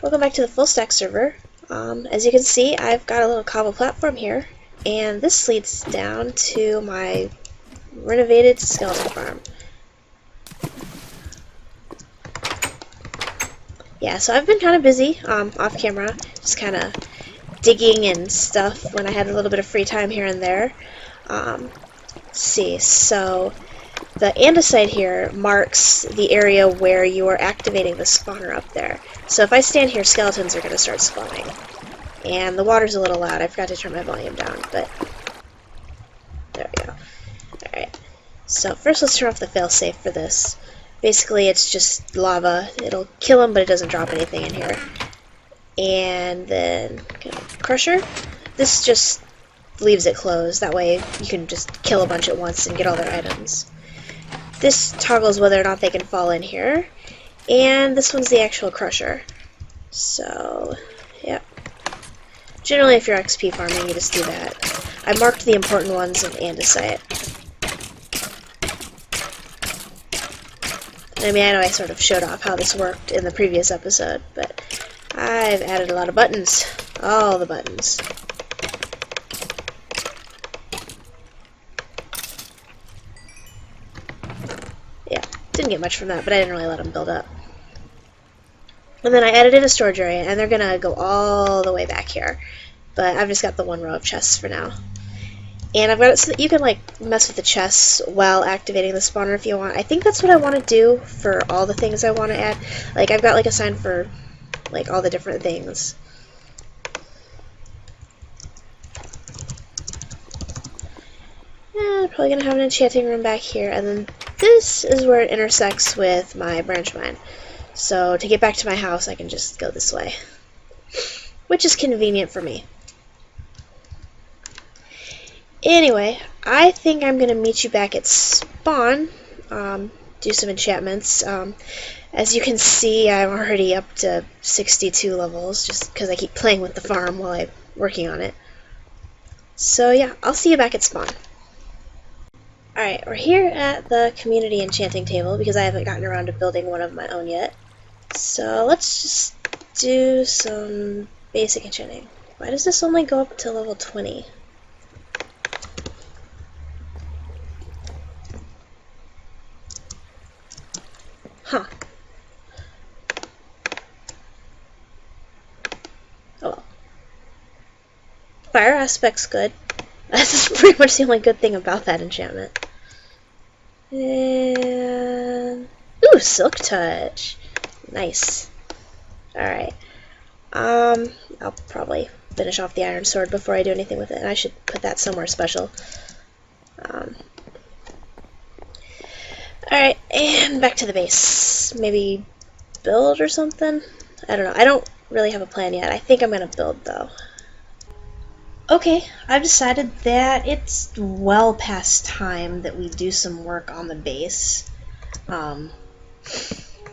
Welcome back to the FullStack server. As you can see, I've got a little cobble platform here, and this leads down to my renovated skeleton farm. Yeah, so I've been kind of busy off camera, just kind of digging and stuff when I had a little bit of free time here and there. Let's see, so the andesite here marks the area where you are activating the spawner up there. So if I stand here, skeletons are going to start spawning. And the water's a little loud. I forgot to turn my volume down, but there we go. Alright, so first let's turn off the failsafe for this. Basically it's just lava. It'll kill them, but it doesn't drop anything in here. And then crusher. This just leaves it closed. That way you can just kill a bunch at once and get all their items. This toggles whether or not they can fall in here. And this one's the actual crusher. So, yeah. Generally, if you're XP farming, you just do that. I marked the important ones in andesite. I mean, I know I sort of showed off how this worked in the previous episode, but I've added a lot of buttons. All the buttons. Yeah, didn't get much from that, but I didn't really let them build up. And then I added in a storage area, and they're gonna go all the way back here. But I've just got the one row of chests for now. And I've got it so that you can like mess with the chests while activating the spawner if you want. I think that's what I want to do for all the things I want to add. Like I've got like a sign for like all the different things. Yeah, probably gonna have an enchanting room back here, and then this is where it intersects with my branch mine. So to get back to my house, I can just go this way, which is convenient for me. Anyway, I think I'm going to meet you back at spawn, do some enchantments. As you can see, I'm already up to 62 levels, just because I keep playing with the farm while I'm working on it. So yeah, I'll see you back at spawn. Alright, we're here at the community enchanting table, because I haven't gotten around to building one of my own yet. So let's just do some basic enchanting. Why does this only go up to level 20? Huh. Oh well. Fire aspect's good. That's pretty much the only good thing about that enchantment. And ooh, silk touch. Nice. Alright. I'll probably finish off the iron sword before I do anything with it, and I should put that somewhere special. Alright, and back to the base. Maybe build or something? I don't know. I don't really have a plan yet. I think I'm gonna build, though. Okay, I've decided that it's well past time that we do some work on the base.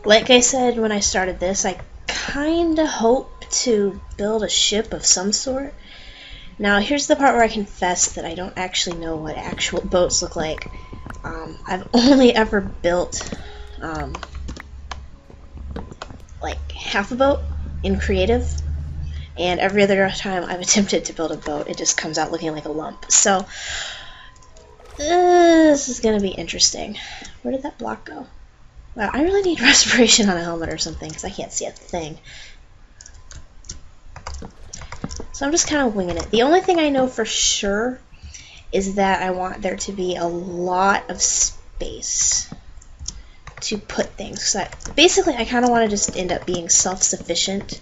Like I said when I started this, I kinda hope to build a ship of some sort. Now, here's the part where I confess that I don't actually know what actual boats look like. I've only ever built, like, half a boat in creative, and every other time I've attempted to build a boat, it just comes out looking like a lump. So, this is gonna be interesting. Where did that block go? Wow, I really need respiration on a helmet or something, because I can't see a thing. So I'm just kind of winging it. The only thing I know for sure is that I want there to be a lot of space to put things. So basically, I kind of want to just end up being self-sufficient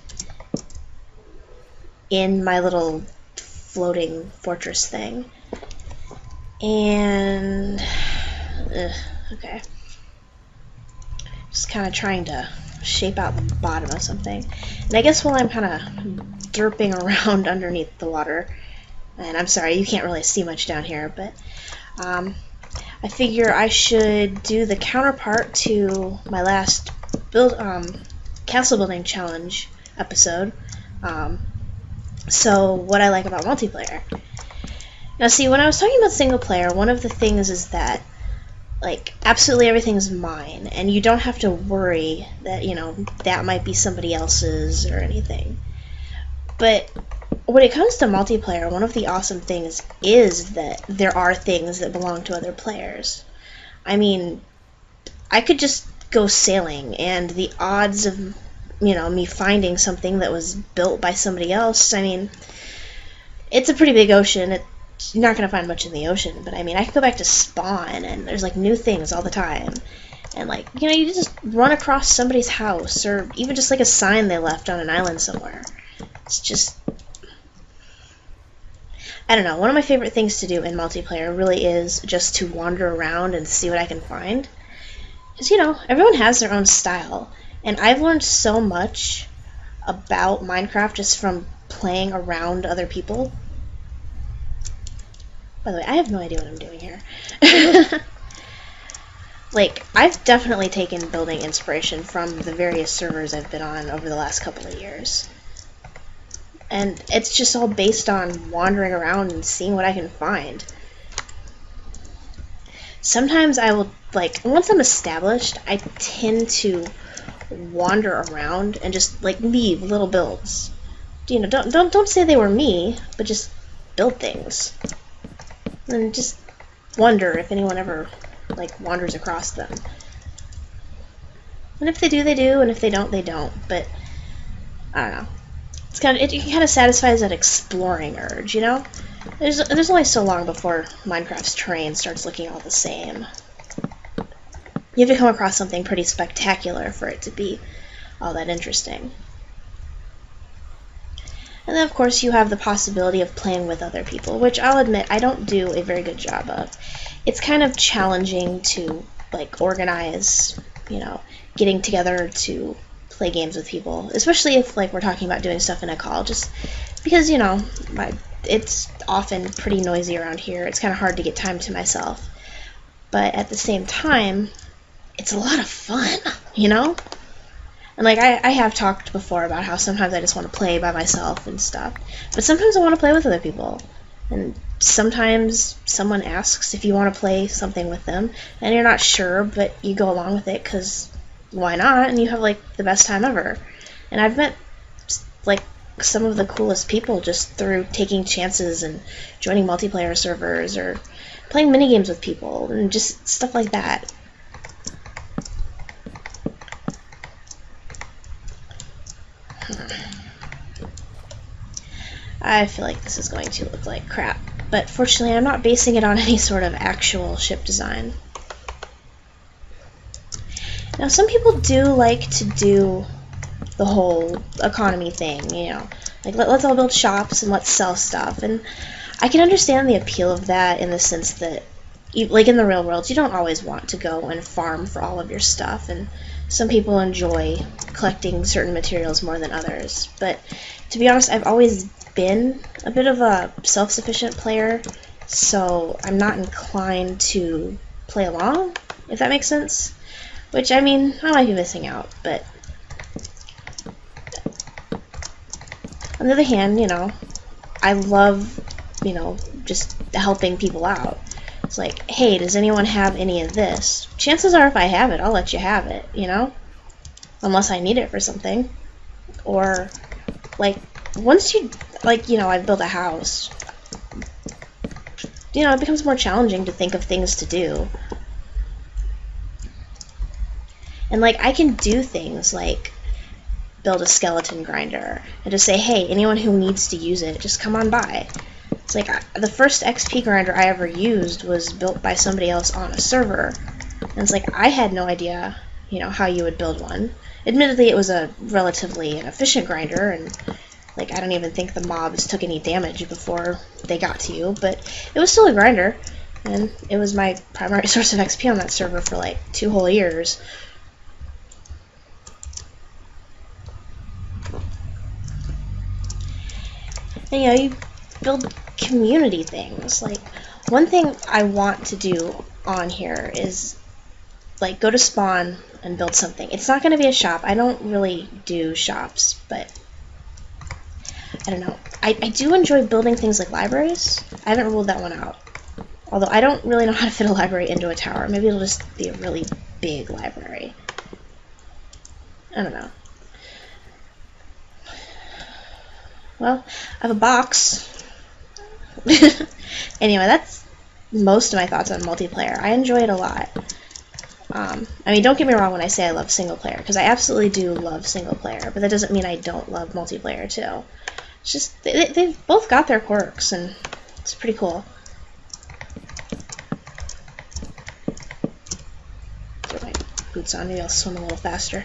in my little floating fortress thing. And okay. Just kind of trying to shape out the bottom of something. And I guess while I'm kind of derping around underneath the water, and I'm sorry, you can't really see much down here, but I figure I should do the counterpart to my last castle building challenge episode. So what I like about multiplayer. Now see, when I was talking about single player, one of the things is that like, absolutely everything's mine, and you don't have to worry that, you know, that might be somebody else's or anything. But when it comes to multiplayer, one of the awesome things is that there are things that belong to other players. I mean, I could just go sailing, and the odds of, you know, me finding something that was built by somebody else, I mean, it's a pretty big ocean. You're not going to find much in the ocean, but I mean, I can go back to spawn, and there's like new things all the time. And like, you know, you just run across somebody's house, or even just like a sign they left on an island somewhere. It's just, I don't know, one of my favorite things to do in multiplayer really is just to wander around and see what I can find. Because, you know, everyone has their own style, and I've learned so much about Minecraft just from playing around other people. By the way, I have no idea what I'm doing here. Like, I've definitely taken building inspiration from the various servers I've been on over the last couple of years. And it's just all based on wandering around and seeing what I can find. Sometimes I will, like, once I'm established, I tend to wander around and just, like, leave little builds. You know, don't say they were me, but just build things. And just wonder if anyone ever, like, wanders across them. And if they do, they do, and if they don't, they don't. But I don't know. It's kind of, it kind of satisfies that exploring urge, you know? There's only so long before Minecraft's terrain starts looking all the same. You have to come across something pretty spectacular for it to be all that interesting. And then, of course, you have the possibility of playing with other people, which I'll admit I don't do a very good job of. It's kind of challenging to, like, organize, you know, getting together to play games with people, especially if, like, we're talking about doing stuff in a call, just because, you know, it's often pretty noisy around here. It's kind of hard to get time to myself. But at the same time, it's a lot of fun, you know? And, like, I have talked before about how sometimes I just want to play by myself and stuff. But sometimes I want to play with other people. And sometimes someone asks if you want to play something with them, and you're not sure, but you go along with it because why not? And you have, like, the best time ever. And I've met, like, some of the coolest people just through taking chances and joining multiplayer servers or playing minigames with people and just stuff like that. I feel like this is going to look like crap, but fortunately I'm not basing it on any sort of actual ship design. Now, some people do like to do the whole economy thing, you know, like let's all build shops and let's sell stuff, and I can understand the appeal of that in the sense that, like in the real world, you don't always want to go and farm for all of your stuff, and some people enjoy collecting certain materials more than others. But to be honest, I've always been a bit of a self-sufficient player, so I'm not inclined to play along, if that makes sense. Which, I mean, I might be missing out, but on the other hand, you know, I love, you know, just helping people out. It's like, hey, does anyone have any of this? Chances are if I have it, I'll let you have it, you know? Unless I need it for something. Or, like, once you, like, you know, I've built a house, you know, it becomes more challenging to think of things to do. And, like, I can do things like build a skeleton grinder and just say, hey, anyone who needs to use it, just come on by. It's like, the first XP grinder I ever used was built by somebody else on a server. And it's like, I had no idea, you know, how you would build one. Admittedly, it was a relatively inefficient grinder, and, like, I don't even think the mobs took any damage before they got to you, but it was still a grinder, and it was my primary source of XP on that server for, like, 2 whole years. And, you know, you build community things. Like, one thing I want to do on here is, like, go to spawn and build something. It's not going to be a shop. I don't really do shops, but I don't know. I do enjoy building things like libraries. I haven't ruled that one out. Although I don't really know how to fit a library into a tower. Maybe it'll just be a really big library. I don't know. Well, I have a box. Anyway, that's most of my thoughts on multiplayer. I enjoy it a lot. I mean, don't get me wrong when I say I love single player, because I absolutely do love single player, but that doesn't mean I don't love multiplayer too. It's just, they've both got their quirks, and it's pretty cool. Put my boots on, maybe I'll swim a little faster.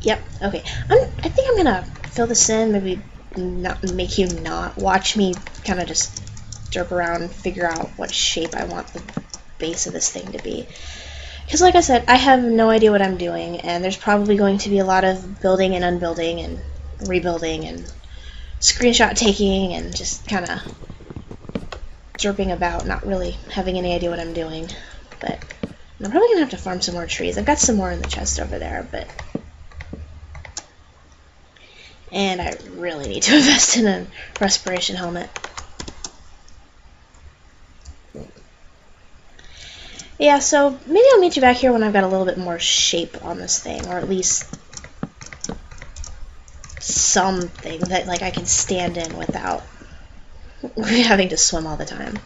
Yep, okay. I think I'm gonna fill this in, maybe not make you not watch me kind of just jerk around and figure out what shape I want the base of this thing to be. Because like I said, I have no idea what I'm doing, and there's probably going to be a lot of building and unbuilding and rebuilding and screenshot taking and just kind of jerping about, not really having any idea what I'm doing. But I'm probably going to have to farm some more trees. I've got some more in the chest over there, but... And I really need to invest in a respiration helmet. Yeah, so maybe I'll meet you back here when I've got a little bit more shape on this thing, or at least something that like I can stand in without having to swim all the time.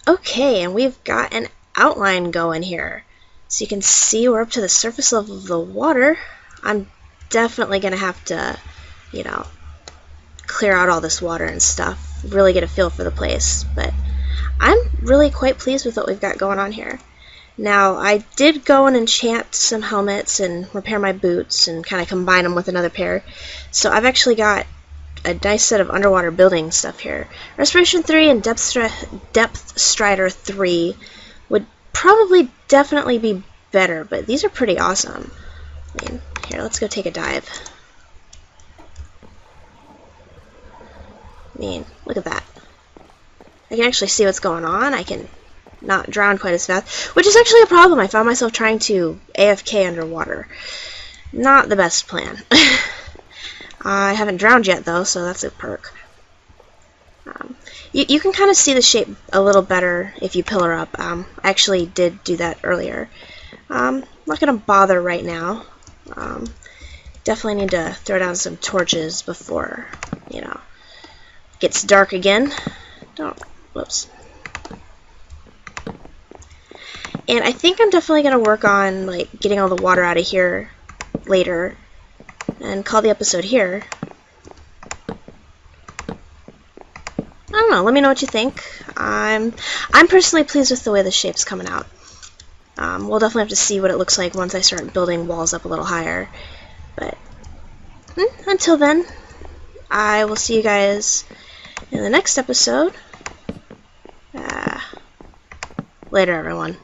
Okay, and we've got an outline going here. So you can see we're up to the surface level of the water. I'm definitely going to have to, you know, clear out all this water and stuff, really get a feel for the place. But I'm really quite pleased with what we've got going on here. Now, I did go and enchant some helmets and repair my boots and kind of combine them with another pair. So I've actually got a nice set of underwater building stuff here. Respiration 3 and Depth Strider 3 would probably definitely be better, but these are pretty awesome. I mean, here, let's go take a dive. I mean, look at that. I can actually see what's going on. I can not drown quite as fast, which is actually a problem. I found myself trying to AFK underwater. Not the best plan. I haven't drowned yet, though, so that's a perk. You can kind of see the shape a little better if you pillar up. I actually did do that earlier. I'm not going to bother right now. Definitely need to throw down some torches before, you know, it gets dark again. Whoops. And I think I'm definitely going to work on, like, getting all the water out of here later and call the episode here. I don't know, let me know what you think. I'm personally pleased with the way the shape's coming out. We'll definitely have to see what it looks like once I start building walls up a little higher. But until then, I will see you guys in the next episode. Later, everyone.